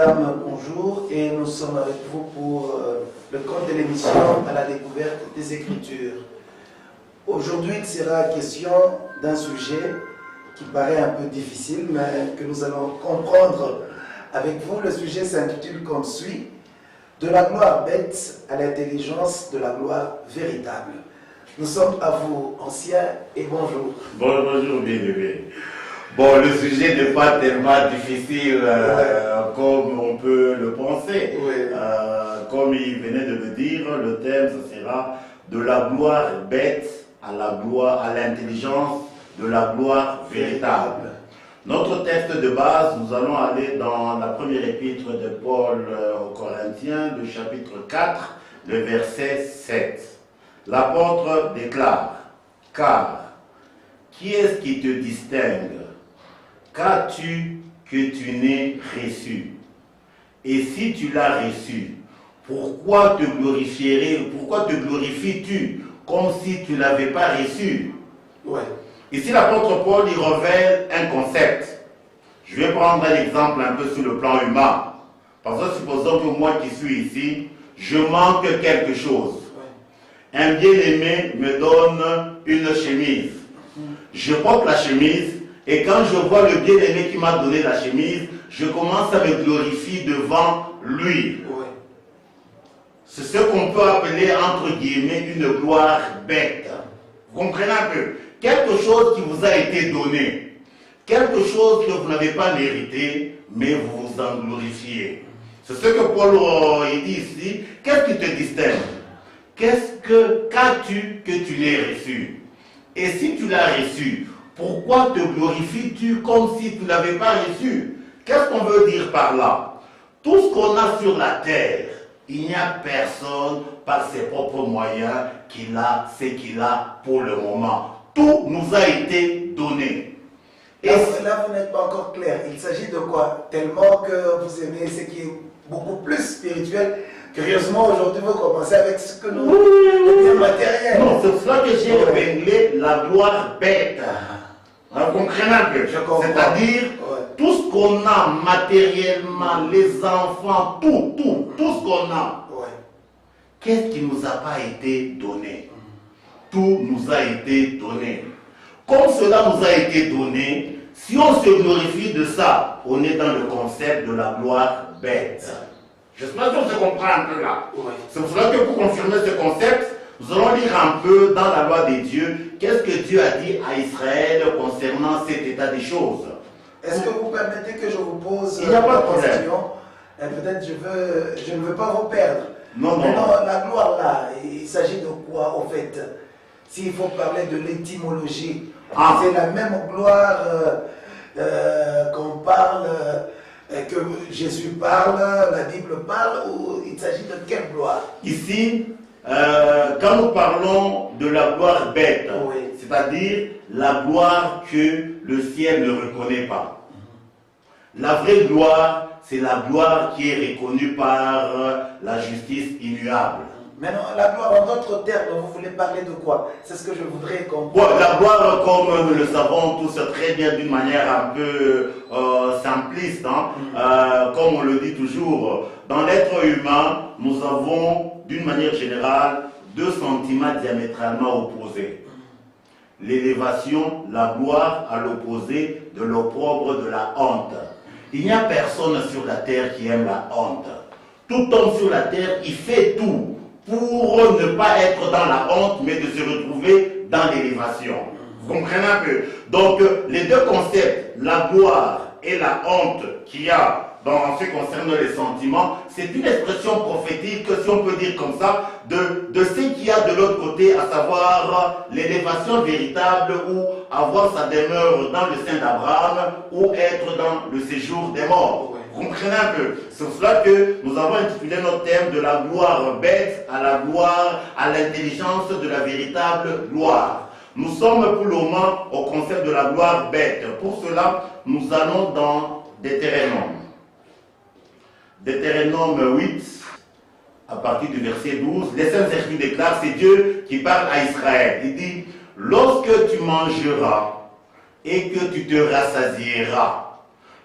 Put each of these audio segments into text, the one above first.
mesdames, bonjour, et nous sommes avec vous pour le compte de l'émission à la découverte des Écritures. Aujourd'hui, il sera question d'un sujet qui paraît un peu difficile, mais que nous allons comprendre avec vous. Le sujet s'intitule comme suit: de la gloire bête à l'intelligence de la gloire véritable. Nous sommes à vous, anciens, et bonjour. Bonjour, bien-aimé. Bon, le sujet n'est pas tellement difficile comme on peut le penser. Comme il venait de le dire, le thème, ce sera de la gloire bête à l'intelligence de la gloire véritable. Notre texte de base, nous allons aller dans la première épître de Paul aux Corinthiens, le chapitre 4, le verset 7. L'apôtre déclare: car qui est-ce qui te distingue? Qu'as-tu que tu n'aies reçu? Et si tu l'as reçu, pourquoi te glorifies-tu comme si tu ne l'avais pas reçu? Ici, l'apôtre Paul, il révèle un concept. Je vais prendre un exemple un peu sur le plan humain. Parce que supposons que moi qui suis ici, je manque quelque chose. Un bien-aimé me donne une chemise. Je porte la chemise et quand je vois le bien-aimé qui m'a donné la chemise, je commence à me glorifier devant lui. C'est ce qu'on peut appeler entre guillemets une gloire bête. Vous comprenez un peu? Quelque chose qui vous a été donné. Quelque chose que vous n'avez pas mérité, mais vous vous en glorifiez. C'est ce que Paul il dit ici. Qu'est-ce qui te distingue? Qu'as-tu que tu n'aies reçu? Et si tu l'as reçu, pourquoi te glorifies-tu comme si tu ne l'avais pas reçu? Qu'est-ce qu'on veut dire par là? Tout ce qu'on a sur la terre, il n'y a personne par ses propres moyens qui a ce qu'il a pour le moment. Tout nous a été donné. Et là, vous n'êtes pas encore clair. Il s'agit de quoi? Tellement que vous aimez ce qui est beaucoup plus spirituel. Curieusement, aujourd'hui, vous commencez avec ce que nous... le bien matériel. Non, c'est cela que j'ai épinglé la gloire bête. Vous comprenez un peu? C'est-à-dire, tout ce qu'on a matériellement, les enfants, tout ce qu'on a, qu'est-ce qui ne nous a pas été donné? Tout nous a été donné. Comme cela nous a été donné, si on se glorifie de ça, on est dans le concept de la gloire bête. J'espère que vous comprenez un peu là. C'est pour cela que pour confirmer ce concept, nous allons lire un peu dans la loi des dieux, qu'est-ce que Dieu a dit à Israël concernant cet état des choses. Est-ce que vous permettez que je vous pose Il n'y a pas de problème. Peut-être je ne veux pas vous perdre. Non. La gloire là, il s'agit de quoi en fait? S'il faut parler de l'étymologie, c'est la même gloire qu'on parle, que Jésus parle, la Bible parle, ou il s'agit de quelle gloire? Ici, quand nous parlons de la gloire bête, c'est-à-dire la gloire que le ciel ne reconnaît pas. La vraie gloire, c'est la gloire qui est reconnue par la justice immuable. Maintenant, la gloire, en d'autres termes, vous voulez parler de quoi? C'est ce que je voudrais comprendre. La gloire, comme nous le savons tous très bien d'une manière un peu simpliste, comme on le dit toujours, dans l'être humain, nous avons d'une manière générale deux sentiments diamétralement opposés. L'élévation, la gloire, à l'opposé de l'opprobre, de la honte. Il n'y a personne sur la terre qui aime la honte. Tout homme sur la terre, il fait tout pour ne pas être dans la honte, mais de se retrouver dans l'élévation. Vous comprenez un peu? Donc, les deux concepts, la gloire et la honte qu'il y a dans ce qui concerne les sentiments, c'est une expression prophétique, si on peut dire comme ça, de ce qu'il y a de l'autre côté, à savoir l'élévation véritable ou avoir sa demeure dans le sein d'Abraham ou être dans le séjour des morts. Vous comprenez un peu? C'est pour cela que nous avons intitulé notre thème de la gloire bête à la gloire, à l'intelligence de la véritable gloire. Nous sommes pour le moment au concept de la gloire bête. Pour cela, nous allons dans Deutéronome. Deutéronome 8, à partir du verset 12, les Saintes Écritures déclarent, c'est Dieu qui parle à Israël. Il dit, lorsque tu mangeras et que tu te rassasieras,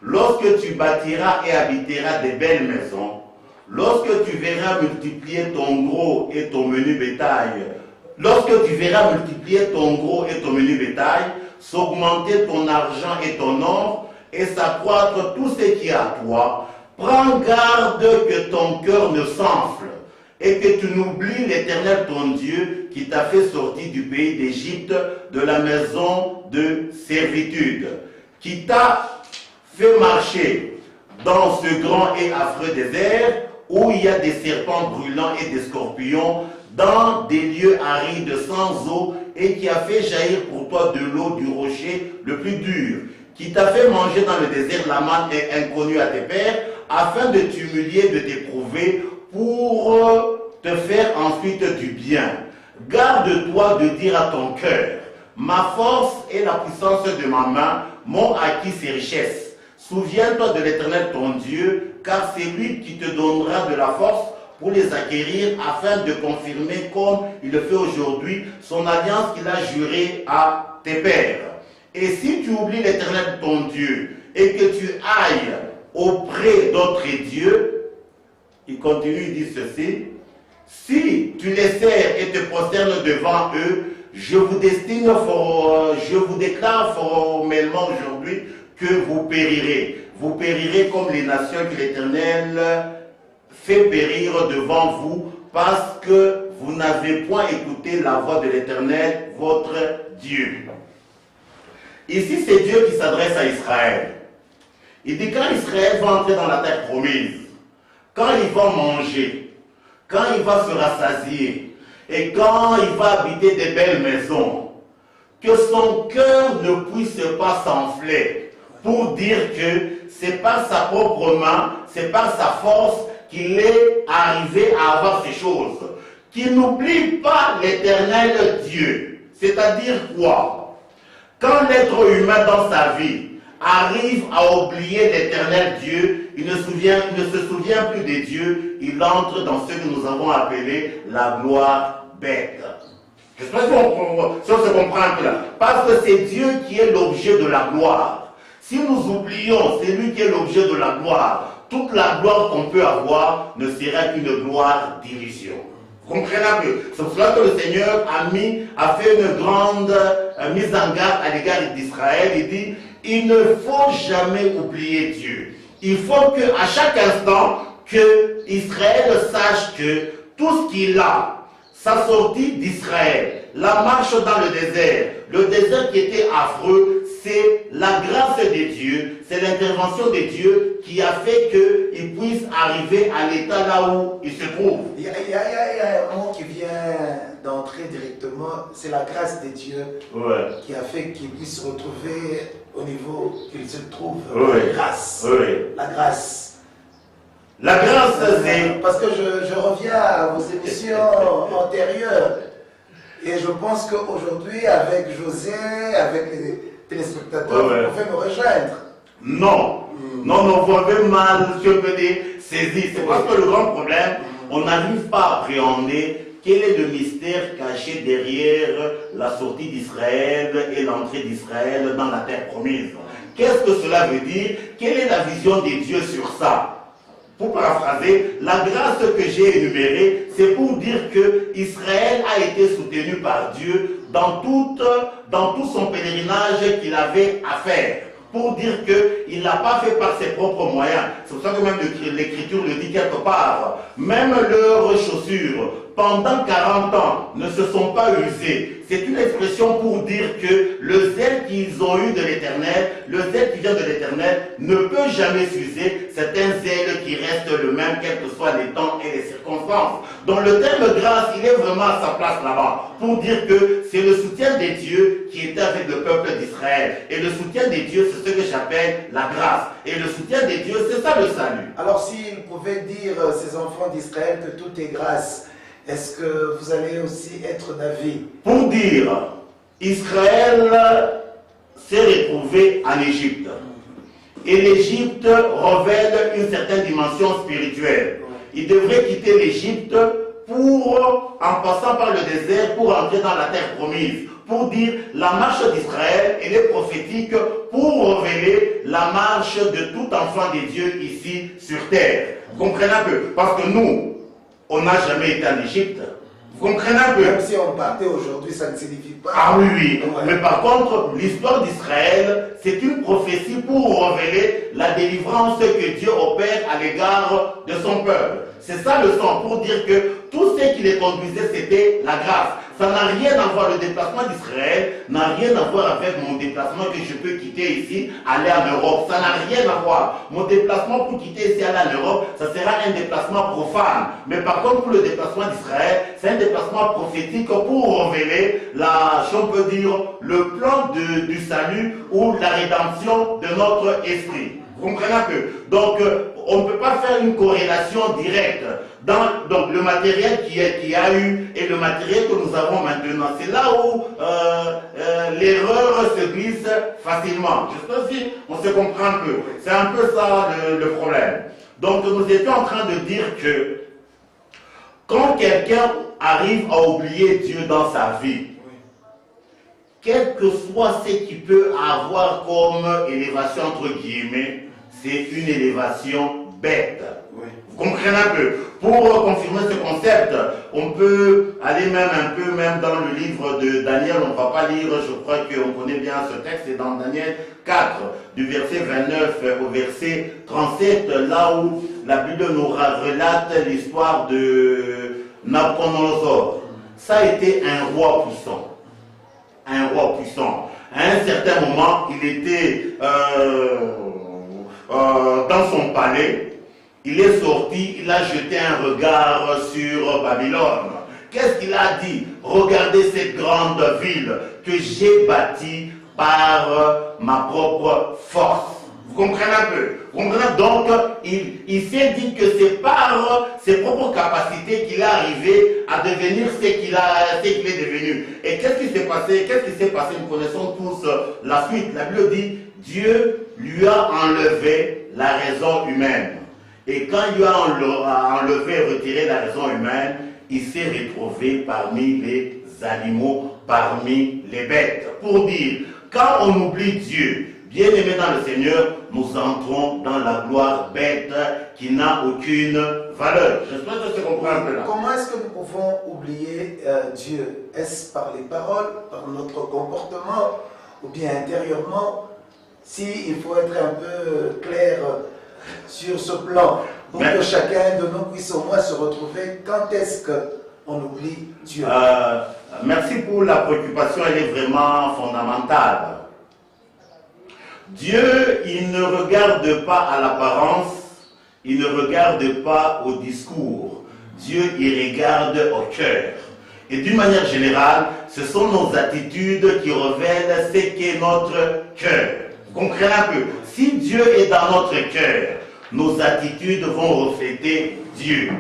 lorsque tu bâtiras et habiteras des belles maisons, lorsque tu verras multiplier ton gros et ton menu bétail, lorsque tu verras multiplier ton gros et ton menu bétail, s'augmenter ton argent et ton or, et s'accroître tout ce qui est à toi, prends garde que ton cœur ne s'enfle, et que tu n'oublies l'Éternel ton Dieu qui t'a fait sortir du pays d'Égypte, de la maison de servitude, qui t'a fait marcher dans ce grand et affreux désert où il y a des serpents brûlants et des scorpions, dans des lieux arides sans eau, et qui a fait jaillir pour toi de l'eau du rocher le plus dur, qui t'a fait manger dans le désert la manne inconnue à tes pères, afin de t'humilier, de t'éprouver, pour te faire ensuite du bien. Garde-toi de dire à ton cœur, ma force et la puissance de ma main m'ont acquis ces richesses. Souviens-toi de l'Éternel ton Dieu, car c'est lui qui te donnera de la force pour les acquérir, afin de confirmer, comme il le fait aujourd'hui, son alliance qu'il a jurée à tes pères. Et si tu oublies l'Éternel ton Dieu, et que tu ailles auprès d'autres dieux, il continue, il dit ceci, si tu les sers et te prosternes devant eux, je vous déclare formellement aujourd'hui que vous périrez. Vous périrez comme les nations que l'Éternel fait périr devant vous, parce que vous n'avez point écouté la voix de l'Éternel, votre Dieu. Ici, c'est Dieu qui s'adresse à Israël. Il dit, quand Israël va entrer dans la terre promise, quand il va manger, quand il va se rassasier, et quand il va habiter des belles maisons, que son cœur ne puisse pas s'enfler pour dire que c'est par sa propre main, c'est par sa force qu'il est arrivé à avoir ces choses. Qu'il n'oublie pas l'Éternel Dieu. C'est-à-dire quoi? Quand l'être humain dans sa vie arrive à oublier l'Éternel Dieu, il ne se souvient plus des dieux, il entre dans ce que nous avons appelé la gloire bête. Je ne sais pas si on se comprend un peu là. Parce que c'est Dieu qui est l'objet de la gloire. Si nous oublions, c'est lui qui est l'objet de la gloire. Toute la gloire qu'on peut avoir ne sera qu'une gloire d'illusion. Vous comprenez un peu? C'est pour cela que le Seigneur a fait une grande mise en garde à l'égard d'Israël. Il dit, il ne faut jamais oublier Dieu. Il faut qu'à chaque instant, que Israël sache que tout ce qu'il a, sa sortie d'Israël, la marche dans le désert qui était affreux, c'est la grâce de Dieu, c'est l'intervention de Dieu qui a fait qu'il puisse arriver à l'état là où il se trouve. Il y a un mot qui vient d'entrer directement, c'est la grâce de Dieu qui a fait qu'il puisse se retrouver au niveau qu'il se trouve. La grâce. La grâce. La grâce, c'est... Parce que je reviens à vos émissions antérieures. Et je pense qu'aujourd'hui, avec José, avec les téléspectateurs, vous pouvez me rejoindre. Non, vous avez mal, je peux dire, saisi. C'est parce que le grand problème, on n'arrive pas à appréhender quel est le mystère caché derrière la sortie d'Israël et l'entrée d'Israël dans la terre promise. Qu'est-ce que cela veut dire? Quelle est la vision des dieux sur ça? Pour paraphraser, la grâce que j'ai énumérée, c'est pour dire que Israël a été soutenu par Dieu dans tout son pèlerinage qu'il avait à faire. Pour dire qu'il n'a pas fait par ses propres moyens. C'est pour ça que même l'Écriture le dit quelque part. Même leurs chaussures, pendant 40 ans, ne se sont pas usées. C'est une expression pour dire que le zèle qu'ils ont eu de l'Éternel, le zèle qui vient de l'Éternel, ne peut jamais s'user. C'est un zèle qui reste le même, quels que soient les temps et les circonstances. Donc le terme grâce, il est vraiment à sa place là-bas, pour dire que c'est le soutien des dieux qui était avec le peuple d'Israël. Et le soutien des dieux, c'est ce que j'appelle la grâce. Et le soutien des dieux, c'est ça le salut. Alors s'il pouvait dire ces enfants d'Israël que tout est grâce, est-ce que vous allez aussi être d'avis? Pour dire, Israël s'est retrouvé en Égypte. Et l'Égypte révèle une certaine dimension spirituelle. Il devrait quitter l'Égypte en passant par le désert, pour entrer dans la terre promise. Pour dire, la marche d'Israël, elle est prophétique pour révéler la marche de tout enfant de Dieu ici sur terre. Vous comprenez un peu? Parce que nous, on n'a jamais été en Égypte. Vous comprenez un peu? Même si on partait aujourd'hui, ça ne signifie pas. Ah oui, oui. Ouais. Mais par contre, l'histoire d'Israël, c'est une prophétie pour révéler la délivrance que Dieu opère à l'égard de son peuple. C'est ça le sens, pour dire que tout ce qui les conduisait, c'était la grâce. Ça n'a rien à voir, le déplacement d'Israël n'a rien à voir avec mon déplacement que je peux quitter ici, aller en Europe. Ça n'a rien à voir. Mon déplacement pour quitter ici, aller en Europe, ça sera un déplacement profane. Mais par contre, pour le déplacement d'Israël, c'est un déplacement prophétique pour révéler si on peut dire, le plan du salut ou la rédemption de notre esprit. Vous comprenez un peu? Donc, on ne peut pas faire une corrélation directe donc le matériel qui a eu et le matériel que nous avons maintenant. C'est là où l'erreur se glisse facilement. Je sais pas si on se comprend un peu. C'est un peu ça le problème. Donc, nous étions en train de dire que quand quelqu'un arrive à oublier Dieu dans sa vie, quel que soit ce qu'il peut avoir comme élévation entre guillemets, c'est une élévation bête. Oui. Vous comprenez un peu? Pour confirmer ce concept, on peut aller même un peu même dans le livre de Daniel, on ne va pas lire, je crois qu'on connaît bien ce texte, c'est dans Daniel 4, du verset 29 au verset 37, là où la Bible nous relate l'histoire de Nabucodonosor. Ça a été un roi puissant. Un roi puissant. À un certain moment, il était dans son palais, il est sorti, il a jeté un regard sur Babylone. Qu'est-ce qu'il a dit? Regardez cette grande ville que j'ai bâtie par ma propre force. Vous comprenez un peu? Vous comprenez? Donc, il s'est dit que c'est par ses propres capacités qu'il est arrivé à devenir ce qu'il est devenu. Et qu'est-ce qui s'est passé? Nous connaissons tous la suite. La Bible dit, Dieu lui a enlevé la raison humaine. Et quand il lui a enlevé et retiré la raison humaine, il s'est retrouvé parmi les animaux, parmi les bêtes. Pour dire, quand on oublie Dieu, bien-aimé dans le Seigneur, nous entrons dans la gloire bête qui n'a aucune valeur. J'espère que tu comprends un peu là. Comment est-ce que nous pouvons oublier Dieu? Est-ce par les paroles, par notre comportement, ou bien intérieurement? Si il faut être un peu clair sur ce plan, pour que chacun de nous puisse au moins se retrouver, quand est-ce qu'on oublie Dieu? Merci pour la préoccupation, elle est vraiment fondamentale. Dieu, il ne regarde pas à l'apparence, il ne regarde pas au discours. Dieu, il regarde au cœur. Et d'une manière générale, ce sont nos attitudes qui révèlent ce qu'est notre cœur. Vous comprenez un peu? Si Dieu est dans notre cœur, nos attitudes vont refléter Dieu.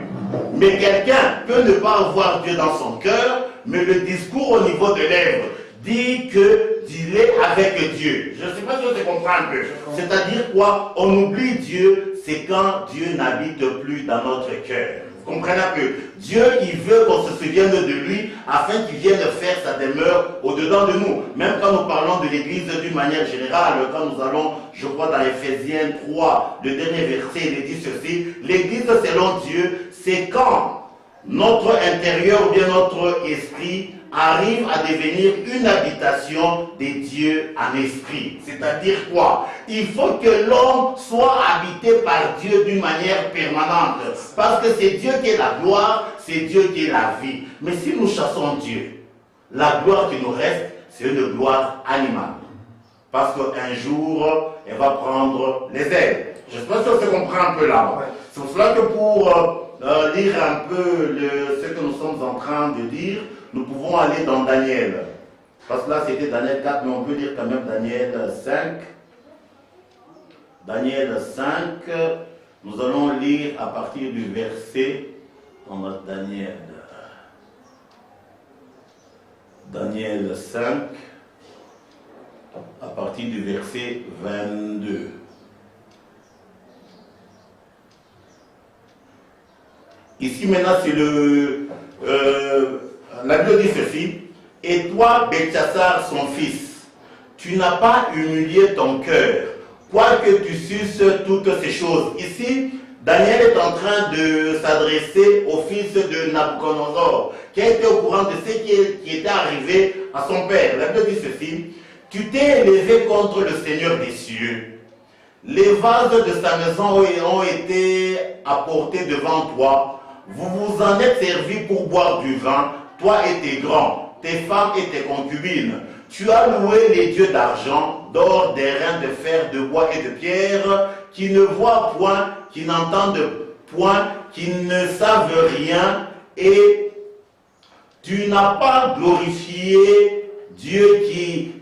Mais quelqu'un peut ne pas avoir Dieu dans son cœur, mais le discours au niveau de lèvres dit qu'il est avec Dieu. Je ne sais pas si on se comprend un peu. C'est-à-dire quoi? On oublie Dieu, c'est quand Dieu n'habite plus dans notre cœur. Vous comprenez un peu? Dieu, il veut qu'on se souvienne de lui afin qu'il vienne faire sa demeure au-dedans de nous. Même quand nous parlons de l'Église d'une manière générale, quand nous allons, je crois, dans Ephésiens 3, le dernier verset, il dit ceci: l'Église selon Dieu, c'est quand notre intérieur ou bien notre esprit arrive à devenir une habitation des dieux en esprit. C'est-à-dire quoi? Il faut que l'homme soit habité par Dieu d'une manière permanente. Parce que c'est Dieu qui est la gloire, c'est Dieu qui est la vie. Mais si nous chassons Dieu, la gloire qui nous reste, c'est une gloire animale. Parce qu'un jour, elle va prendre les ailes. J'espère que ça se comprend un peu là. C'est pour cela que pour lire un peu ce que nous sommes en train de dire, nous pouvons aller dans Daniel. Parce que là, c'était Daniel 4, mais on peut lire quand même Daniel 5. Daniel 5, nous allons lire à partir du verset. On a Daniel 5, à partir du verset 22. Ici maintenant, c'est la Bible dit ceci, et toi, Belchassar, son fils, tu n'as pas humilié ton cœur, quoique tu suces toutes ces choses. Ici, Daniel est en train de s'adresser au fils de Nabuchodonosor, qui a été au courant de ce qui était arrivé à son père. La Bible dit ceci, tu t'es élevé contre le Seigneur des cieux. Les vases de sa maison ont été apportés devant toi. Vous vous en êtes servis pour boire du vin, toi et tes grands, tes femmes et tes concubines. Tu as loué les dieux d'argent, d'or, d'airain, de fer, de bois et de pierre, qui ne voient point, qui n'entendent point, qui ne savent rien, et tu n'as pas glorifié Dieu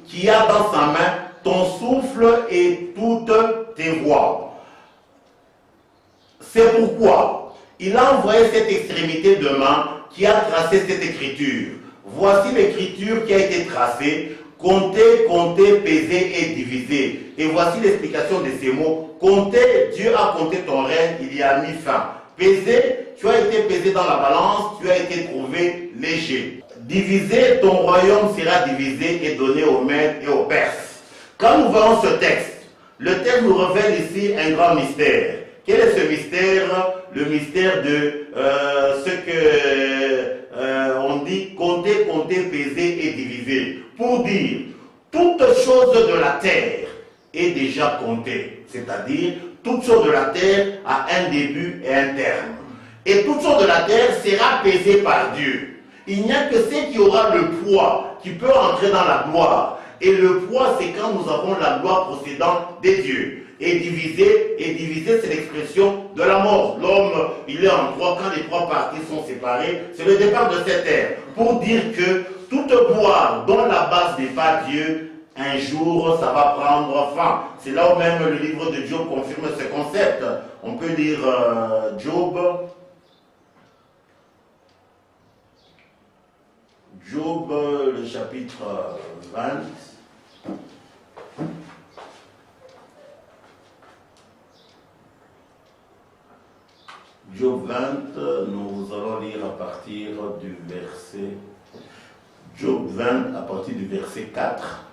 qui a dans sa main ton souffle et toutes tes voix. C'est pourquoi il a envoyé cette extrémité de main qui a tracé cette écriture. Voici l'écriture qui a été tracée. Compter, compter, peser et diviser. Et voici l'explication de ces mots. Compter, Dieu a compté ton règne, il y a mis fin. Peser, tu as été pesé dans la balance, tu as été trouvé léger. Diviser, ton royaume sera divisé et donné aux Mèdes et aux Perses. Quand nous voyons ce texte, le texte nous révèle ici un grand mystère. Quel est ce mystère? Le mystère de ce que on dit compter, compter, peser et diviser. Pour dire, toute chose de la terre est déjà comptée. C'est-à-dire, toute chose de la terre a un début et un terme. Et toute chose de la terre sera pesée par Dieu. Il n'y a que ce qui aura le poids qui peut entrer dans la gloire. Et le poids, c'est quand nous avons la gloire procédant des dieux. Et diviser, c'est l'expression de la mort. L'homme, il est en trois. Quand les trois parties sont séparées, c'est le départ de cette terre. Pour dire que toute gloire dont la base n'est pas Dieu, un jour, ça va prendre fin. C'est là où même le livre de Job confirme ce concept. On peut lire Job. Job, le chapitre 20. Job 20, nous allons lire à partir du verset... Job 20, à partir du verset 4.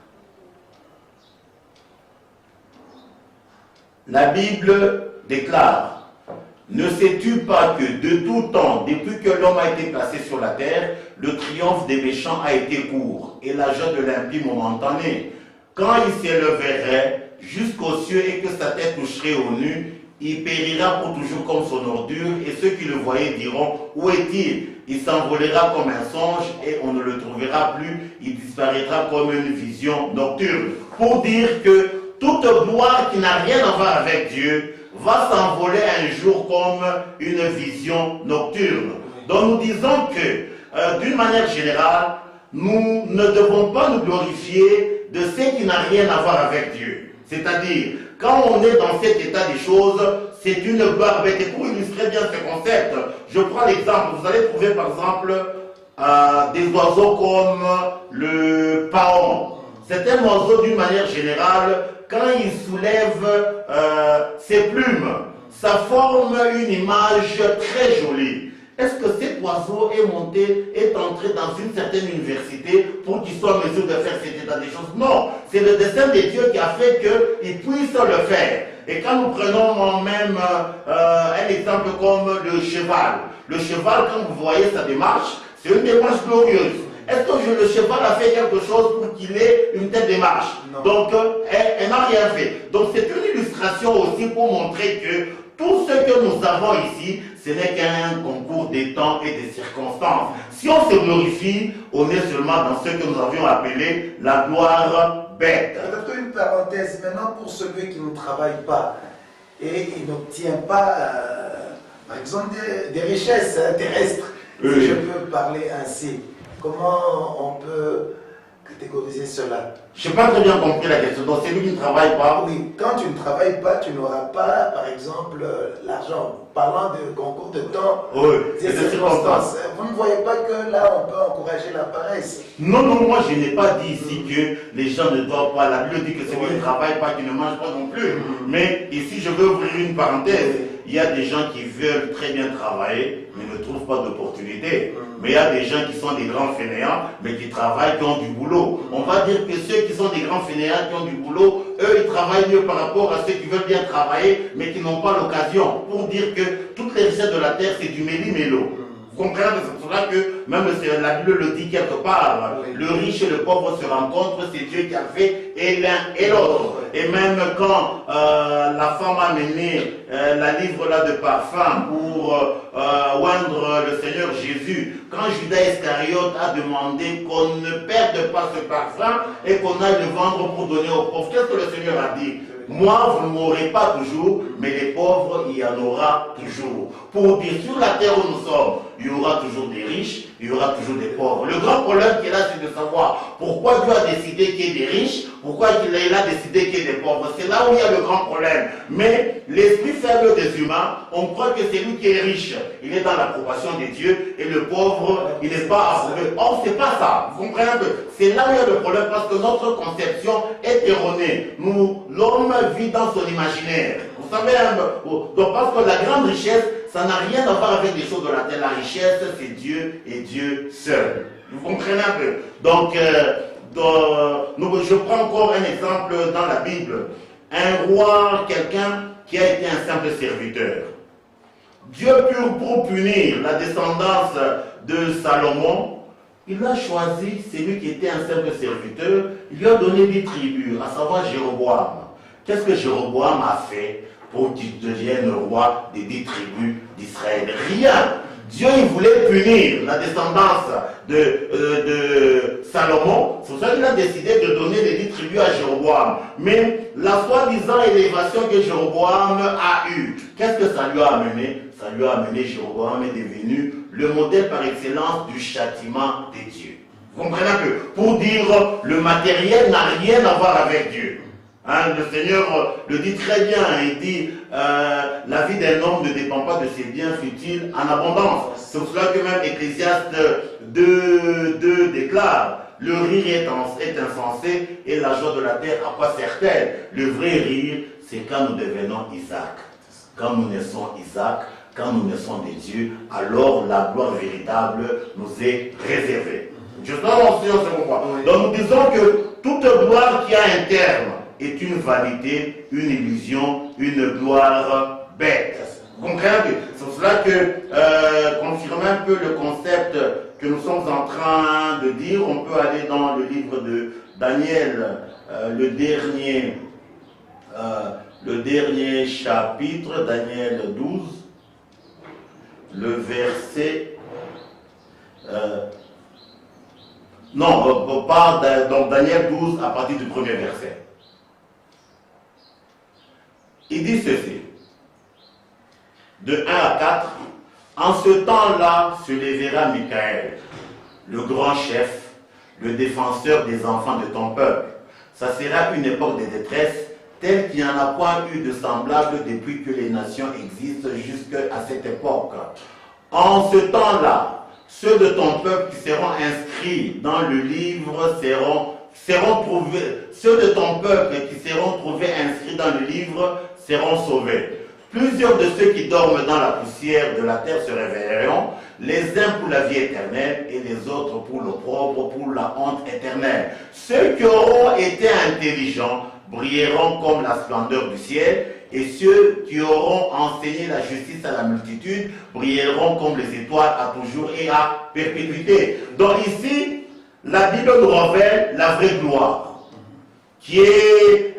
La Bible déclare, « Ne sais-tu pas que de tout temps, depuis que l'homme a été placé sur la terre, le triomphe des méchants a été court, et la joie de l'impie momentanée. Quand il s'élèverait jusqu'aux cieux et que sa tête toucherait aux nues, il périra pour toujours comme son ordure, et ceux qui le voyaient diront, où est-il? Il s'envolera comme un songe, et on ne le trouvera plus, il disparaîtra comme une vision nocturne. » Pour dire que toute gloire qui n'a rien à voir avec Dieu va s'envoler un jour comme une vision nocturne. Donc nous disons que, d'une manière générale, nous ne devons pas nous glorifier de ce qui n'a rien à voir avec Dieu. C'est-à-dire, quand on est dans cet état des choses, c'est une gloire. Mais pour illustrer bien ce concept, je prends l'exemple. Vous allez trouver par exemple des oiseaux comme le paon. C'est un oiseau d'une manière générale, quand il soulève ses plumes, ça forme une image très jolie. Est-ce que cet oiseau est monté, est entré dans une certaine université pour qu'il soit en mesure de faire cet état des choses? Non, c'est le dessein de Dieu qui a fait qu'il puisse le faire. Et quand nous prenons même un exemple comme le cheval. Le cheval, quand vous voyez sa démarche, c'est une démarche glorieuse. Est-ce que le cheval a fait quelque chose pour qu'il ait une telle démarche? Non. Donc, elle n'a rien fait. Donc, c'est une illustration aussi pour montrer que tout ce que nous avons ici, ce n'est qu'un concours des temps et des circonstances. Si on se glorifie, on est seulement dans ce que nous avions appelé la gloire bête. Peut-être une parenthèse maintenant pour celui qui ne travaille pas et il n'obtient pas, par exemple, des richesses terrestres, oui. Si je peux parler ainsi. Comment on peut catégoriser cela? Je n'ai pas très bien compris la question. Donc, celui qui ne travaille pas. Oui, quand tu ne travailles pas, tu n'auras pas, par exemple, l'argent. parlant de concours de temps, Oui, des circonstances, vous ne voyez pas que là, on peut encourager la paresse? Non, non, moi je n'ai pas dit ici que les gens ne doivent pas. La Bible dit que celui qui ne travaille pas, qui ne mange pas non plus. Mais ici, je veux ouvrir une parenthèse. Il y a des gens qui veulent très bien travailler, mais ne trouvent pas d'opportunité. Mais il y a des gens qui sont des grands fainéants, mais qui travaillent, qui ont du boulot. On va dire que ceux qui sont des grands fainéants, qui ont du boulot, eux, ils travaillent mieux par rapport à ceux qui veulent bien travailler, mais qui n'ont pas l'occasion. Pour dire que toutes les richesses de la terre, c'est du méli-mélo. Vous comprenez? C'est pour cela que même la Bible le dit quelque part. Le riche et le pauvre se rencontrent, c'est Dieu qui a fait et l'un et l'autre. Et même quand la femme a mené la livre là de parfum pour oindre le Seigneur Jésus, quand Judas Iscariote a demandé qu'on ne perde pas ce parfum et qu'on aille le vendre pour donner aux pauvres, qu'est-ce que le Seigneur a dit? Moi, vous ne m'aurez pas toujours, mais les pauvres, il y en aura toujours. Pour dire, sur la terre où nous sommes, il y aura toujours des riches, il y aura toujours des pauvres. Le grand problème qui est là, c'est de savoir pourquoi Dieu a décidé qu'il y ait des riches, pourquoi il a décidé qu'il y ait des pauvres. C'est là où il y a le grand problème. Mais l'esprit faible des humains, on croit que c'est lui qui est riche. Il est dans l'approbation des dieux, et le pauvre, il n'est pas approuvé. Or, c'est pas ça. Vous comprenez un peu? C'est là où il y a le problème, parce que notre conception est erronée. L'homme vit dans son imaginaire. Vous savez, donc parce que la grande richesse, ça n'a rien à voir avec les choses de la terre. La richesse, c'est Dieu et Dieu seul. Vous comprenez un peu? Donc, je prends encore un exemple dans la Bible. Un roi, quelqu'un qui a été un simple serviteur. Dieu, pour punir la descendance de Salomon, il a choisi celui qui était un simple serviteur. Il lui a donné 10 tribus, à savoir Jéroboam. Qu'est-ce que Jéroboam a fait pour qu'il devienne roi des 10 tribus d'Israël? Rien. Dieu, il voulait punir la descendance de Salomon. C'est pour ça qu'il a décidé de donner les 10 tribus à Jéroboam. Mais la soi-disant élévation que Jéroboam a eue, qu'est-ce que ça lui a amené? Ça lui a amené, Jéroboam est devenu le modèle par excellence du châtiment des dieux. Vous comprenez un peu? Pour dire, le matériel n'a rien à voir avec Dieu. Hein, le Seigneur le dit très bien, il dit la vie d'un homme ne dépend pas de ses biens futiles en abondance. C'est pour cela que même Ecclésiaste 2 déclare le rire est insensé et la joie de la terre à quoi sert-elle? Le vrai rire, c'est quand nous devenons Isaac. Quand nous naissons Isaac, quand nous naissons des dieux, alors la gloire véritable nous est réservée. Je sais pas si on se comprend. Donc nous disons que toute gloire qui a un terme est une vanité, une illusion, une gloire bête. Vous comprenez? C'est pour cela que, confirmer un peu le concept que nous sommes en train de dire, on peut aller dans le livre de Daniel, le dernier chapitre, Daniel 12, le verset... donc Daniel 12 à partir du premier verset. Il dit ceci, de 1 à 4, en ce temps-là se lèvera Michael, le grand chef, le défenseur des enfants de ton peuple. Ça sera une époque de détresse, telle qu'il n'y en a point eu de semblable depuis que les nations existent jusqu'à cette époque. En ce temps-là, ceux de ton peuple qui seront inscrits dans le livre seront trouvés, ceux de ton peuple qui seront trouvés inscrits dans le livre seront sauvés. Plusieurs de ceux qui dorment dans la poussière de la terre se réveilleront, les uns pour la vie éternelle et les autres pour l'opprobre, pour la honte éternelle. Ceux qui auront été intelligents brilleront comme la splendeur du ciel, et ceux qui auront enseigné la justice à la multitude brilleront comme les étoiles à toujours et à perpétuité. Donc ici, la Bible nous révèle la vraie gloire qui est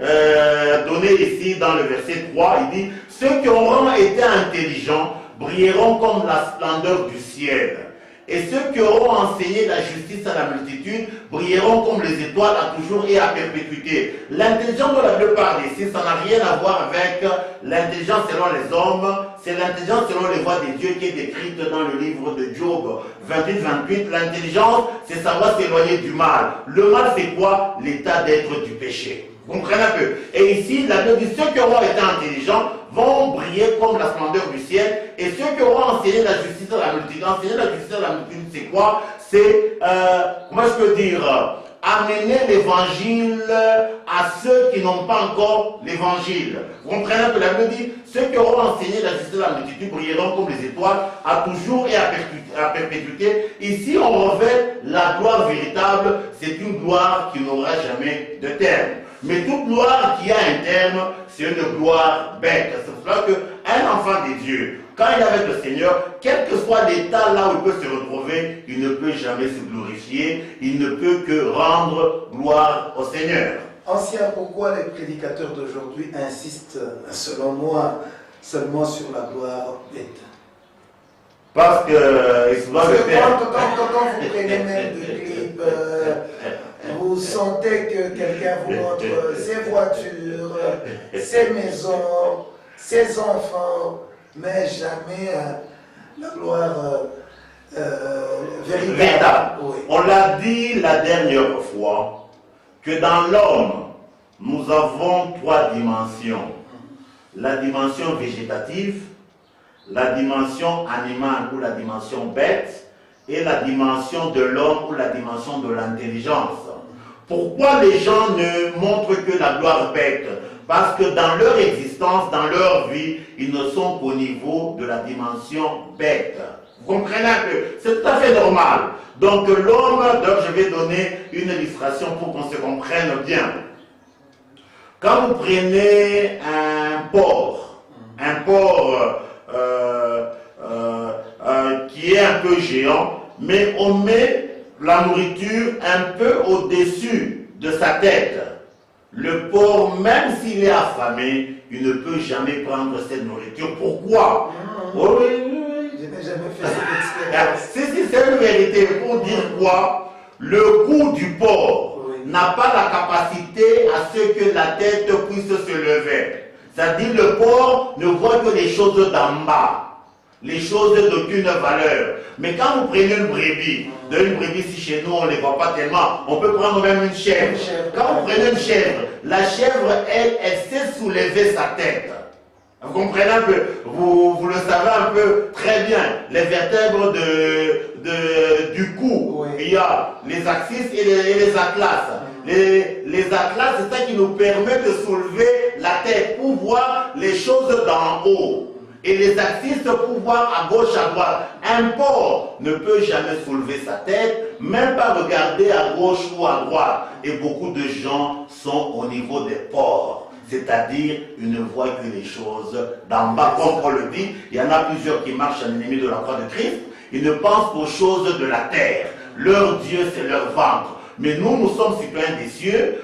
donnée ici dans le verset 3. Il dit, ceux qui auront été intelligents brilleront comme la splendeur du ciel. Et ceux qui auront enseigné la justice à la multitude brilleront comme les étoiles à toujours et à perpétuité. L'intelligence dont la Bible parle ici, ça n'a rien à voir avec l'intelligence selon les hommes, c'est l'intelligence selon les voies de Dieu qui est décrite dans le livre de Job 28-28. L'intelligence, c'est savoir s'éloigner du mal. Le mal, c'est quoi? L'état d'être du péché. Vous comprenez un peu? Et ici, la Bible dit, ceux qui auront été intelligents vont briller comme la splendeur du ciel. Et ceux qui auront enseigné la justice à la multitude, enseigner la justice à la multitude, c'est quoi? C'est, comment je peux dire, amener l'évangile à ceux qui n'ont pas encore l'évangile. Vous comprenez que la Bible dit, ceux qui auront enseigné la justice à la multitude brilleront comme les étoiles, à toujours et à perpétuité. Ici, on revêt la gloire véritable. C'est une gloire qui n'aura jamais de terme. Mais toute gloire qui a un terme, c'est une gloire bête. C'est pour cela qu'un enfant de Dieu, quand il est avec le Seignur, quel que soit l'état là où il peut se retrouver, il ne peut jamais se glorifier, il ne peut que rendre gloire au Seigneur. Ancien, pourquoi les prédicateurs d'aujourd'hui insistent, selon moi, seulement sur la gloire bête? Parce que quand vous prenez même des clips, vous sentez que quelqu'un vous montre ses voitures, ses maisons, ses enfants, mais jamais la gloire véritable. Oui. On l'a dit la dernière fois que dans l'homme, nous avons trois dimensions. La dimension végétative, la dimension animale ou la dimension bête, et la dimension de l'homme ou la dimension de l'intelligence. Pourquoi les gens ne montrent que la gloire bête? Parce que dans leur existence, dans leur vie, ils ne sont qu'au niveau de la dimension bête. Vous comprenez un peu? C'est tout à fait normal. Donc l'homme, je vais donner une illustration pour qu'on se comprenne bien. Quand vous prenez un porc qui est un peu géant, mais on met la nourriture un peu au-dessus de sa tête. Le porc, même s'il est affamé, il ne peut jamais prendre cette nourriture. Pourquoi? Oui. Je n'ai jamais fait cette expérience. C'est une vérité. Pour dire quoi? Le cou du porc n'a pas la capacité à ce que la tête puisse se lever. C'est-à-dire le porc ne voit que les choses d'en bas. Les choses d'aucune valeur. Mais quand vous prenez une brebis, si chez nous on ne les voit pas tellement, on peut prendre même une chèvre. Quand vous prenez une chèvre, la chèvre, elle sait soulever sa tête. Vous comprenez un peu, vous le savez un peu très bien, les vertèbres du cou, il y a les axis et les atlas. Les atlas, c'est ça qui nous permet de soulever la tête pour voir les choses d'en haut. Et les axes pour voir à gauche, à droite. Un porc ne peut jamais soulever sa tête, même pas regarder à gauche ou à droite. Et beaucoup de gens sont au niveau des porcs. C'est-à-dire, ils ne voient que les choses d'en bas. Comme on le dit, il y en a plusieurs qui marchent en ennemi de la croix de Christ. Ils ne pensent qu'aux choses de la terre. Leur Dieu, c'est leur ventre. Mais nous sommes citoyens des cieux,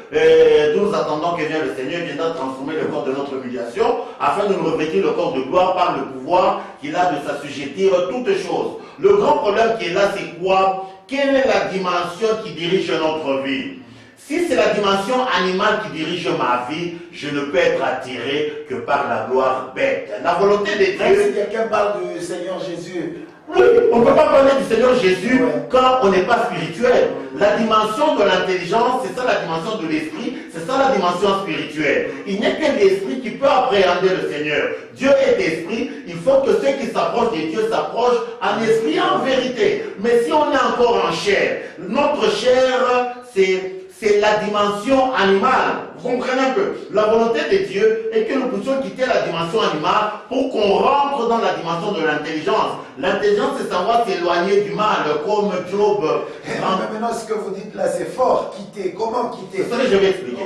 nous attendons que vienne le Seigneur, viendra transformer le corps de notre humiliation, afin de nous revêtir le corps de gloire par le pouvoir qu'il a de s'assujettir toutes choses. Le grand problème qui est là, c'est quoi? Quelle est la dimension qui dirige notre vie? Si c'est la dimension animale qui dirige ma vie, je ne peux être attiré que par la gloire bête. La volonté de Dieu... Même si quelqu'un parle du Seigneur Jésus... Oui, on ne peut pas parler du Seigneur Jésus quand on n'est pas spirituel. La dimension de l'intelligence, c'est ça la dimension de l'esprit, c'est ça la dimension spirituelle. Il n'y a que l'esprit qui peut appréhender le Seigneur. Dieu est esprit, il faut que ceux qui s'approchent de Dieu s'approchent en esprit et en vérité. Mais si on est encore en chair, notre chair, c'est la dimension animale. Vous comprenez un peu? La volonté de Dieu est que nous puissions quitter la dimension animale pour qu'on rentre dans la dimension de l'intelligence. L'intelligence, c'est savoir s'éloigner du mal, comme Job. Mais maintenant, ce que vous dites là, c'est fort. Quitter. Comment quitter? C'est ça que je vais expliquer.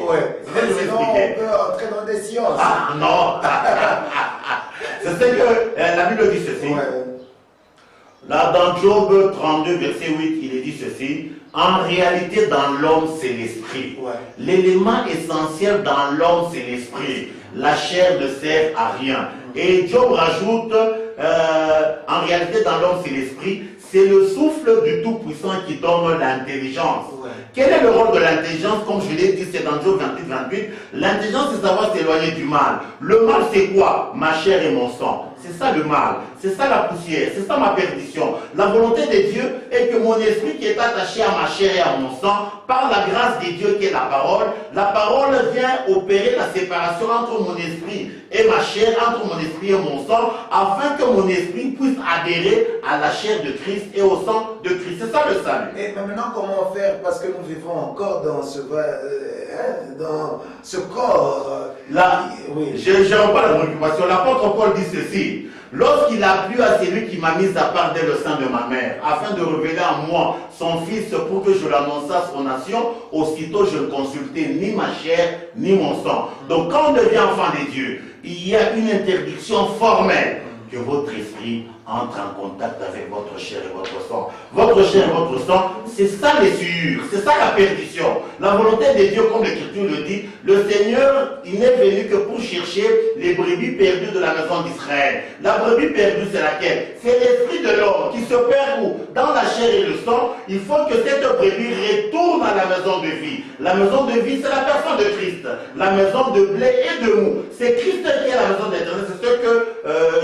Sinon, on peut entrer dans des sciences. Ah non. C'est ce que la Bible dit ceci. Là, dans Job 32, verset 8, il est dit ceci. En réalité, dans l'homme, c'est l'esprit. L'élément essentiel dans l'homme, c'est l'esprit. La chair ne sert à rien. Et Job rajoute, en réalité, dans l'homme, c'est l'esprit. C'est le souffle du Tout-Puissant qui donne l'intelligence. Quel est le rôle de l'intelligence? Comme je l'ai l'ai dit, c'est dans Job 28, l'intelligence c'est savoir s'éloigner du mal. Le mal c'est quoi? Ma chair et mon sang. C'est ça le mal, c'est ça la poussière, c'est ça ma perdition. La volonté de Dieu est que mon esprit qui est attaché à ma chair et à mon sang, par la grâce de Dieu qui est la parole vient opérer la séparation entre mon esprit et ma chair, entre mon esprit et mon sang, afin que mon esprit puisse adhérer à la chair de Christ et au sang de Christ. C'est ça le salut. Et maintenant, comment faire? Parce que nous vivons encore dans ce corps. Là, oui. je reprends la préoccupation. L'apôtre Paul dit ceci. Lorsqu'il a plu à celui qui m'a mis à part dès le sein de ma mère, afin de révéler en moi son fils pour que je l'annonçasse aux nations, aussitôt je ne consultais ni ma chair ni mon sang. Donc quand on devient enfant de Dieu, il y a une interdiction formelle que votre esprit entre en contact avec votre chair et votre sang. Votre chair et votre sang, c'est ça les souillures, c'est ça la perdition. La volonté de Dieu, comme l'Écriture le dit, le Seigneur, il n'est venu que pour chercher les brebis perdues de la maison d'Israël. La brebis perdue, c'est laquelle? C'est l'esprit de l'homme qui se perd où? Dans la chair et le sang. Il faut que cette brebis retourne à la maison de vie. La maison de vie, c'est la personne de Christ. La maison de blé et de mou. C'est Christ qui est la maison d'éternel. C'est ce que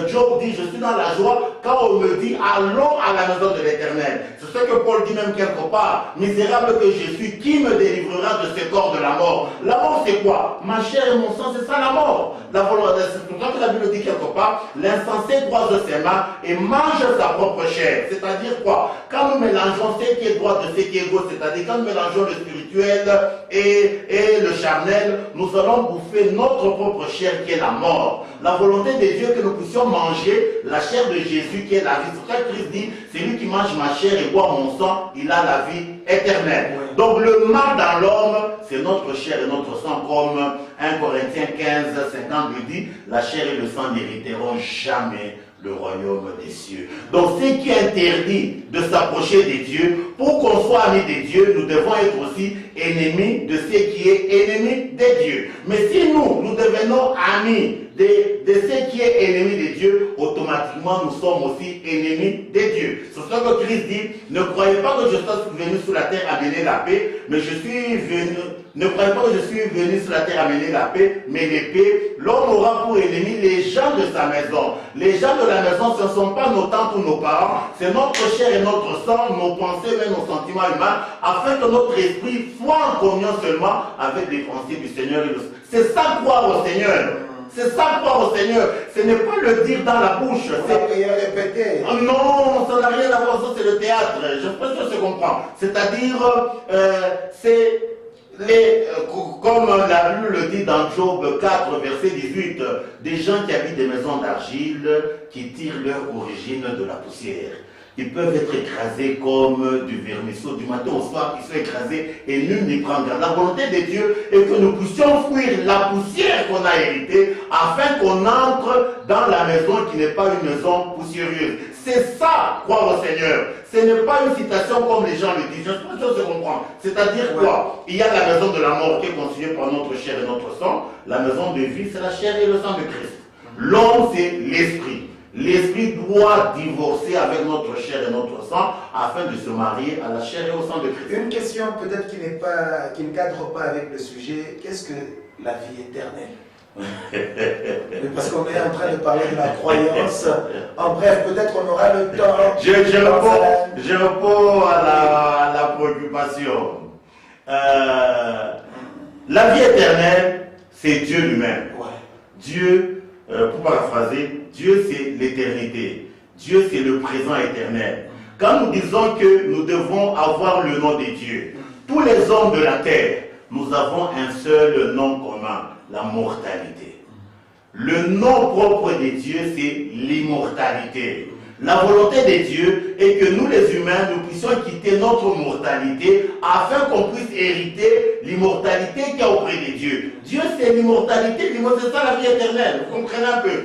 Job dit, je suis dans la joie quand on me dit allons à la maison de l'éternel. C'est ce que Paul dit même quelque part. Misérable que je suis, qui me délivrera de ce corps de la mort? La mort c'est quoi? Ma chair et mon sang, c'est ça la mort. C'est pour ça que la Bible dit quelque part, l'insensé croise ses mains et mange sa propre chair. C'est-à-dire quoi? Quand nous mélangeons ce qui est droit de ce qui est gauche, c'est-à-dire quand nous mélangeons le spirituel et le charnel, nous allons bouffer notre propre chair qui est la mort. La volonté de Dieu est que nous puissions manger la chair de Jésus qui est la vie. C'est pour ça que Christ dit, c'est lui qui mange ma chair et boit mon sang, il a la vie éternelle. Oui. Donc le mal dans l'homme, c'est notre chair et notre sang, comme 1 Corinthiens 15, 50 lui dit, la chair et le sang n'hériteront jamais le royaume des cieux. Donc ce qui interdit de s'approcher des dieux, pour qu'on soit amis des dieux, nous devons être aussi ennemis de ce qui est ennemi des dieux. Mais si nous devenons amis de ce qui est ennemi des dieux, automatiquement nous sommes aussi ennemis des dieux. C'est ce que Christ dit, ne croyez pas que je sois venu sur la terre amener la paix, mais je suis venu... Ne croyez pas que je suis venu sur la terre amener la paix, mais l'épée. L'homme aura pour ennemi les gens de sa maison. Les gens de la maison, ce ne sont pas nos tantes ou nos parents, c'est notre chair et notre sang, nos pensées, même nos sentiments humains, afin que notre esprit soit en communion seulement avec les pensées du Seigneur. C'est ça croire au Seigneur. C'est ça croire au Seigneur. Ce n'est pas le dire dans la bouche. C'est répéter. Non, ça n'a rien à voir, ça c'est le théâtre. Je pense que je comprends. C'est-à-dire, c'est... comme la Bible le dit dans Job 4, verset 18, des gens qui habitent des maisons d'argile, qui tirent leur origine de la poussière. Ils peuvent être écrasés comme du vermisseau. Du matin au soir, ils sont écrasés et nul n'y prend garde. La volonté de Dieu est que nous puissions fuir la poussière qu'on a héritée afin qu'on entre dans la maison qui n'est pas une maison poussiéreuse. C'est ça, croire au Seigneur. Ce n'est pas une citation comme les gens le disent. Je pense que je comprends. C'est-à-dire quoi? Il y a la maison de la mort qui est constituée par notre chair et notre sang. La maison de vie, c'est la chair et le sang de Christ. L'homme, c'est l'esprit. L'esprit doit divorcer avec notre chair et notre sang afin de se marier à la chair et au sang de Christ. Une question peut-être qui ne cadre pas avec le sujet. Qu'est-ce que la vie éternelle? Parce qu'on est en train de parler de la croyance. En bref, peut-être on aura le temps. Je réponds à la préoccupation. La vie éternelle, c'est Dieu lui-même. Ouais. Dieu, pour paraphraser, Dieu c'est l'éternité. Dieu c'est le présent éternel. Quand nous disons que nous devons avoir le nom de Dieu, tous les hommes de la terre, nous avons un seul nom commun, la mortalité. Le nom propre de Dieu, c'est l'immortalité. La volonté de Dieu est que nous les humains, nous puissions quitter notre mortalité afin qu'on puisse hériter l'immortalité qu'il y a auprès de Dieu. Dieu c'est l'immortalité, c'est ça la vie éternelle. Vous comprenez un peu?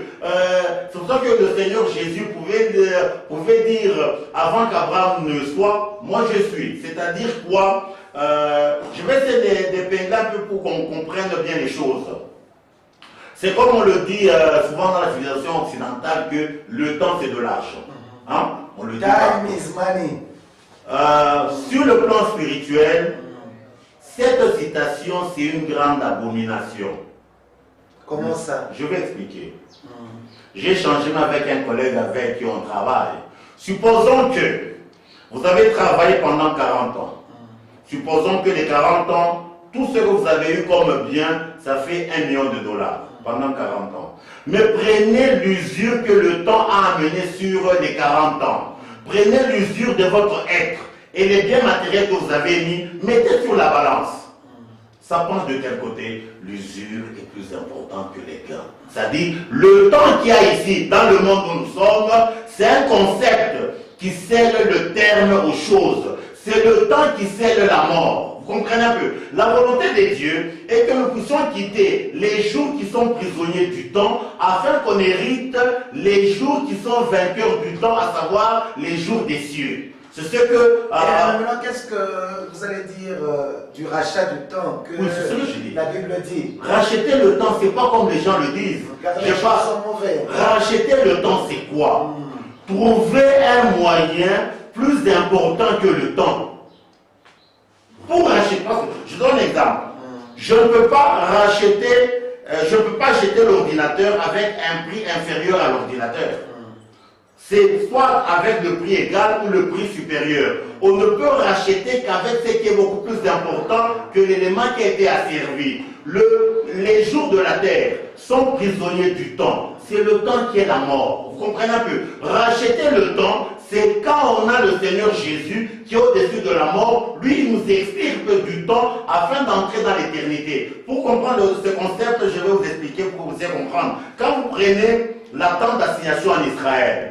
C'est pour ça que le Seigneur Jésus pouvait dire avant qu'Abraham ne soit, moi je suis. C'est-à-dire quoi? Je vais essayer d'épingler un peu pour qu'on comprenne bien les choses. C'est comme on le dit souvent dans la civilisation occidentale que le temps c'est de l'argent. Hein? On le dit. Time is money. Sur le plan spirituel, Cette citation, c'est une grande abomination. Comment ça? Je vais expliquer. J'ai échangé avec un collègue avec qui on travaille. Supposons que vous avez travaillé pendant 40 ans. Supposons que les 40 ans, tout ce que vous avez eu comme bien, ça fait $1 million pendant 40 ans. Mais prenez l'usure que le temps a amené sur les 40 ans. Prenez l'usure de votre être et les biens matériels que vous avez mis, mettez sur la balance. Ça pense de quel côté? L'usure est plus importante que les gains. C'est-à-dire, le temps qu'il y a ici, dans le monde où nous sommes, c'est un concept qui scelle le terme aux choses. C'est le temps qui scelle la mort. Vous comprenez un peu? La volonté de Dieu est que nous puissions quitter les jours qui sont prisonniers du temps afin qu'on hérite les jours qui sont vainqueurs du temps, à savoir les jours des cieux. C'est ce que... maintenant, qu'est-ce que vous allez dire du rachat du temps que, oui, c'est ce que je dis. La Bible dit? Racheter le temps, c'est pas comme les gens le disent. Les gens sont mauvais. Racheter le temps, c'est quoi? Trouver un moyen plus important que le temps. Pour racheter, je donne un exemple. Je ne peux pas racheter, je ne peux pas acheter l'ordinateur avec un prix inférieur à l'ordinateur. C'est soit avec le prix égal ou le prix supérieur. On ne peut racheter qu'avec ce qui est beaucoup plus important que l'élément qui a été asservi. Les jours de la terre sont prisonniers du temps. C'est le temps qui est la mort. Vous comprenez un peu? Racheter le temps, c'est quand on a le Seigneur Jésus qui est au-dessus de la mort. Lui, il nous extirpe du temps afin d'entrer dans l'éternité. Pour comprendre ce concept, je vais vous expliquer pour que vous puissiez comprendre. Quand vous prenez la tente d'assignation en Israël,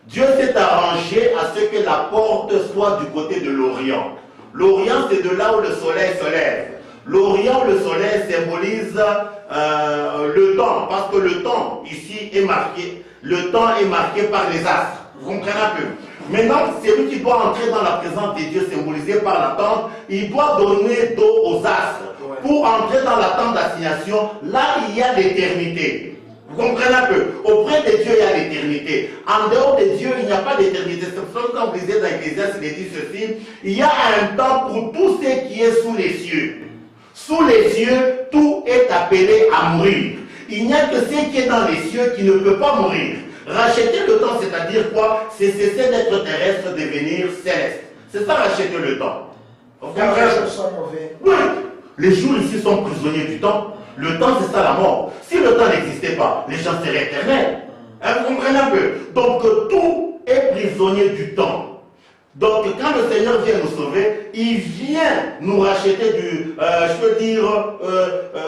Dieu s'est arrangé à ce que la porte soit du côté de l'Orient. L'Orient, c'est de là où le soleil se lève. L'Orient, le soleil symbolise le temps, parce que le temps ici est marqué. Le temps est marqué par les astres. Vous comprenez un peu? Maintenant, c'est lui qui doit entrer dans la présence de Dieu, symbolisé par la tente. Il doit donner dos aux astres. Pour entrer dans la tente d'assignation, là, il y a l'éternité. Vous comprenez un peu? Auprès de Dieu, il y a l'éternité. En dehors de Dieu, il n'y a pas d'éternité. C'est pour ça que quand vous lisez dans l'Ecclésiaste, il est dit ceci: il y a un temps pour tout ce qui est sous les cieux. Sous les cieux, tout est appelé à mourir. Il n'y a que ce qui est dans les cieux qui ne peut pas mourir. Racheter le temps, c'est-à-dire quoi? C'est cesser d'être terrestre, devenir céleste. C'est ça, racheter le temps. Les jours sont mauvais. Oui. Les jours ici sont prisonniers du temps. Le temps, c'est ça la mort. Si le temps n'existait pas, les gens seraient éternels. Vous comprenez un peu? Donc, tout est prisonnier du temps. Donc, quand le Seigneur vient nous sauver, il vient nous racheter du... je peux dire,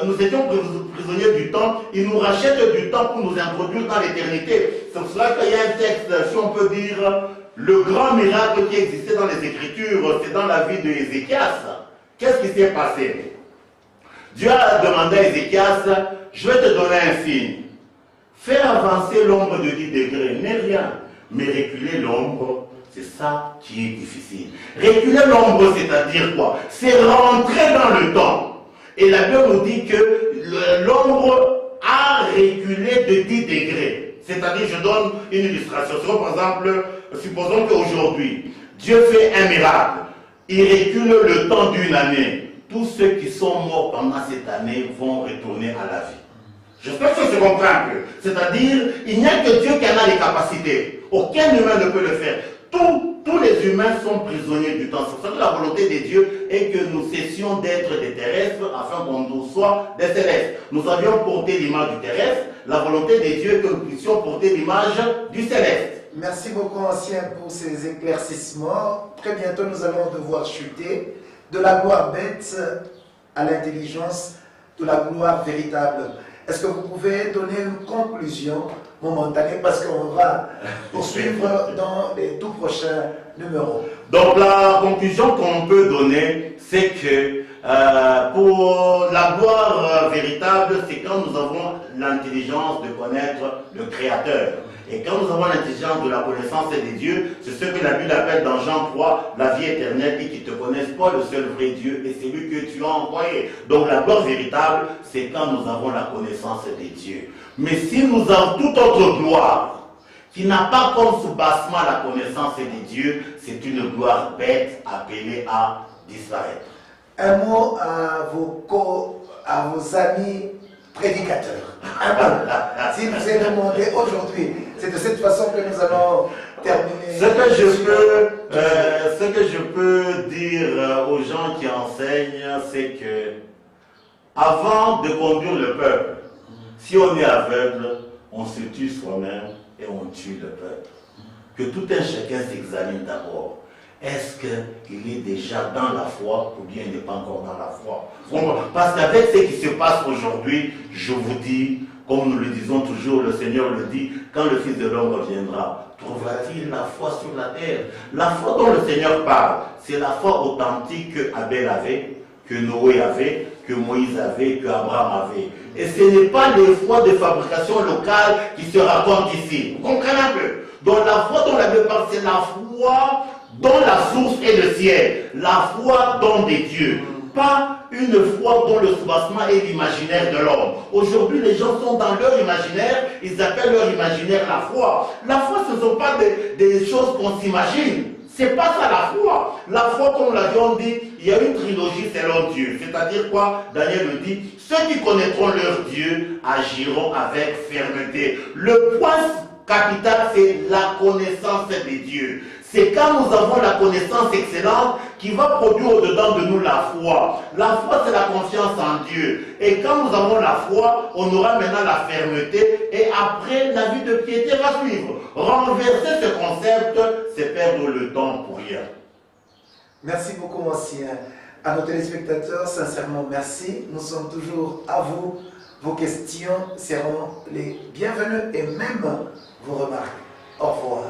nous étions prisonniers du temps. Il nous rachète du temps pour nous introduire dans l'éternité. C'est pour cela qu'il y a un texte, si on peut dire, le grand miracle qui existait dans les Écritures, c'est dans la vie de Ézéchias. Qu'est-ce qui s'est passé? Dieu a demandé à Ézéchias: je vais te donner un signe. Fais avancer l'ombre de 10 degrés, n'est rien. Mais reculer l'ombre, c'est ça qui est difficile. Reculer l'ombre, c'est-à-dire quoi? C'est rentrer dans le temps. Et la Bible nous dit que l'ombre a reculé de 10 degrés. C'est-à-dire, je donne une illustration. Par exemple, supposons qu'aujourd'hui, Dieu fait un miracle. Il recule le temps d'une année. Tous ceux qui sont morts pendant cette année vont retourner à la vie. J'espère que se comprend un peu. C'est-à-dire, il n'y a que Dieu qui en a les capacités. Aucun humain ne peut le faire. Tous les humains sont prisonniers du temps. C'est pour ça que la volonté de Dieu est que nous cessions d'être des terrestres afin qu'on nous soit des célestes. Nous avions porté l'image du terrestre. La volonté de Dieu est que nous puissions porter l'image du céleste. Merci beaucoup, ancien, pour ces éclaircissements. Très bientôt, nous allons devoir chuter de la gloire bête à l'intelligence, de la gloire véritable. Est-ce que vous pouvez donner une conclusion momentanée, parce qu'on va poursuivre dans les tout prochains numéros? Donc la conclusion qu'on peut donner, c'est que pour la gloire véritable, c'est quand nous avons l'intelligence de connaître le Créateur. Et quand nous avons l'intelligence de la connaissance des dieux, c'est ce que la Bible appelle dans Jean 3, la vie éternelle, et qui te connaissent pas le seul vrai Dieu, et c'est lui que tu as envoyé. Donc la gloire véritable, c'est quand nous avons la connaissance des dieux. Mais si nous avons toute autre gloire, qui n'a pas comme sous-bassement la connaissance des dieux, c'est une gloire bête appelée à disparaître. Un mot à vos amis prédicateurs. Un mot. Si vous avez demandé aujourd'hui, c'est de cette façon que nous allons terminer. Ce que je peux dire aux gens qui enseignent, c'est que avant de conduire le peuple, si on est aveugle, on se tue soi-même et on tue le peuple. Que tout un chacun s'examine d'abord. Est-ce qu'il est déjà dans la foi ou bien il n'est pas encore dans la foi? Parce qu'avec ce qui se passe aujourd'hui, je vous dis, comme nous le disons toujours, le Seigneur le dit, quand le Fils de l'homme reviendra, trouvera-t-il la foi sur la terre? La foi dont le Seigneur parle, c'est la foi authentique que Abel avait, que Noé avait, que Moïse avait, que Abraham avait. Et ce n'est pas les foi de fabrication locale qui se racontent ici. Vous comprenez un peu? Donc la foi dont la Bible parle, c'est la foi dont la source est le ciel. La foi don des dieux. Pas une foi dont le soubassement est l'imaginaire de l'homme. Aujourd'hui, les gens sont dans leur imaginaire, ils appellent leur imaginaire la foi. La foi, ce ne sont pas des choses qu'on s'imagine. C'est pas ça la foi. La foi, comme l'a dit, on dit, il y a une trilogie selon Dieu. C'est-à-dire quoi? Daniel le dit, ceux qui connaîtront leur Dieu agiront avec fermeté. Le point capital, c'est la connaissance des dieux. C'est quand nous avons la connaissance excellente qui va produire au-dedans de nous la foi. La foi, c'est la confiance en Dieu. Et quand nous avons la foi, on aura maintenant la fermeté et après, la vie de piété va suivre. Renverser ce concept, c'est perdre le temps pour rien. Merci beaucoup, ancien. À nos téléspectateurs, sincèrement, merci. Nous sommes toujours à vous. Vos questions seront les bienvenues et même vos remarques. Au revoir.